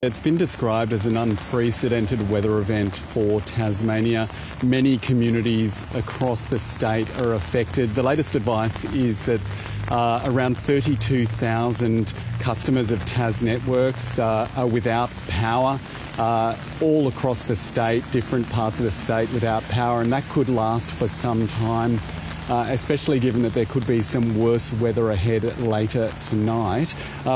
It's been described as an unprecedented weather event for Tasmania. Many communities across the state are affected. The latest advice is that around 32,000 customers of Tas Networks are without power, all across the state, different parts of the state without power, and that could last for some time. Especially given that there could be some worse weather ahead later tonight.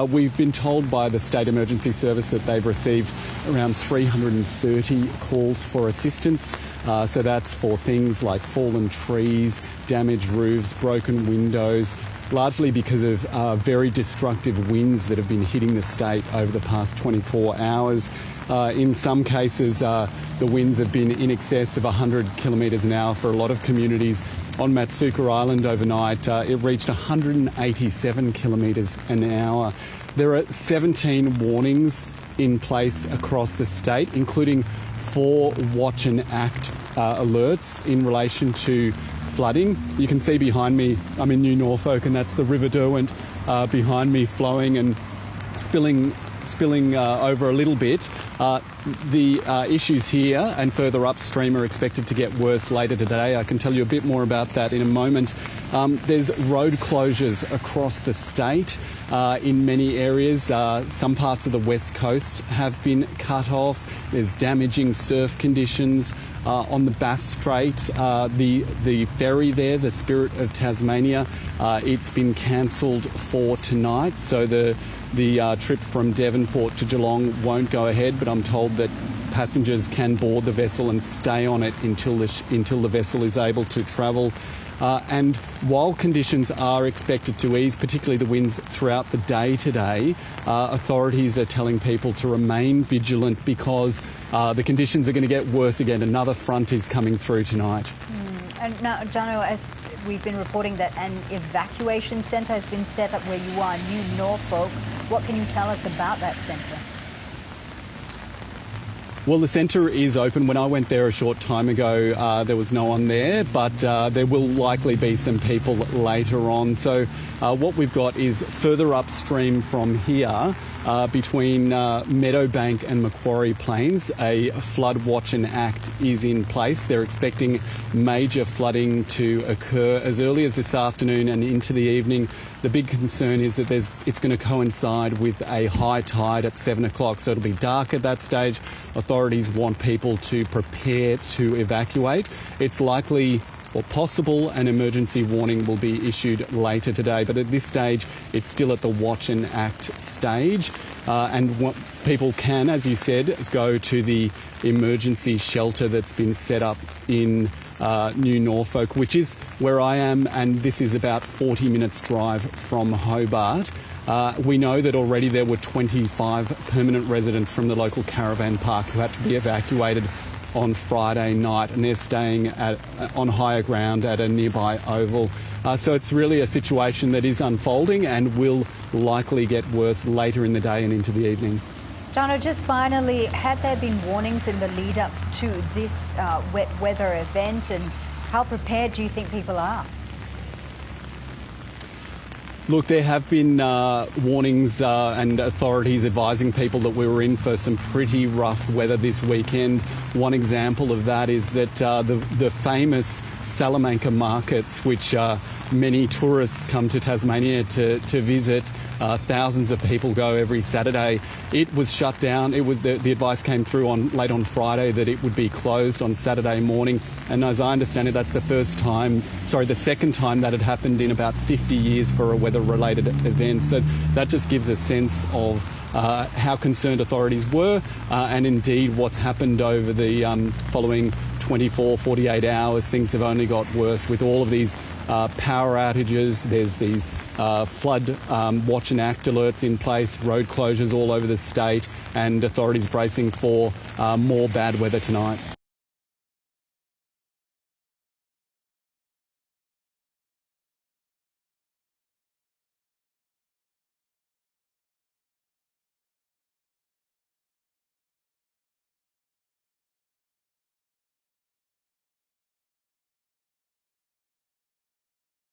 We've been told by the State Emergency Service that they've received around 330 calls for assistance. So that's for things like fallen trees, damaged roofs, broken windows, largely because of very destructive winds that have been hitting the state over the past 24 hours. In some cases, the winds have been in excess of 100 kilometres an hour for a lot of communities. On Matsuka Island overnight, it reached 187 kilometres an hour. There are 17 warnings in place across the state, including 4 watch and act alerts in relation to flooding. You can see behind me, I'm in New Norfolk, and that's the River Derwent behind me flowing and spilling over a little bit. The issues here and further upstream are expected to get worse later today. I can tell you a bit more about that in a moment. There's road closures across the state in many areas. Some parts of the west coast have been cut off. There's damaging surf conditions on the Bass Strait. The ferry there, the Spirit of Tasmania, it's been cancelled for tonight. So the trip from Devonport to Geelong won't go ahead, but I'm told that passengers can board the vessel and stay on it until the vessel is able to travel. And while conditions are expected to ease, particularly the winds throughout the day today, authorities are telling people to remain vigilant because the conditions are going to get worse again. Another front is coming through tonight. And now, Jono, as we've been reporting that an evacuation centre has been set up where you are, New Norfolk. What can you tell us about that centre? Well, the centre is open. When I went there a short time ago, there was no one there, but there will likely be some people later on. So what we've got is further upstream from here, between Meadowbank and Macquarie Plains, a flood watch and act is in place. They're expecting major flooding to occur as early as this afternoon and into the evening. The big concern is that it's going to coincide with a high tide at 7 o'clock, so it'll be dark at that stage. Authorities want people to prepare to evacuate. It's likely or possible an emergency warning will be issued later today, but at this stage it's still at the watch and act stage, and people can, as you said, go to the emergency shelter that's been set up in New Norfolk, which is where I am, and this is about 40 minutes drive from Hobart. We know that already there were 25 permanent residents from the local caravan park who had to be evacuated on Friday night, and they're staying on higher ground at a nearby oval. So it's really a situation that is unfolding and will likely get worse later in the day and into the evening. Jono, just finally, had there been warnings in the lead up to this wet weather event, and how prepared do you think people are? Look, there have been warnings and authorities advising people that we were in for some pretty rough weather this weekend. One example of that is that the famous Salamanca markets, which many tourists come to Tasmania to visit, thousands of people go every Saturday. It was shut down. The advice came through late on Friday that it would be closed on Saturday morning. And as I understand it, that's the second time that had happened in about 50 years for a weather-related event. So that just gives a sense of how concerned authorities were and indeed what's happened over the following 24, 48 hours. Things have only got worse with all of these power outages. There's these flood watch and act alerts in place, road closures all over the state, and authorities bracing for more bad weather tonight.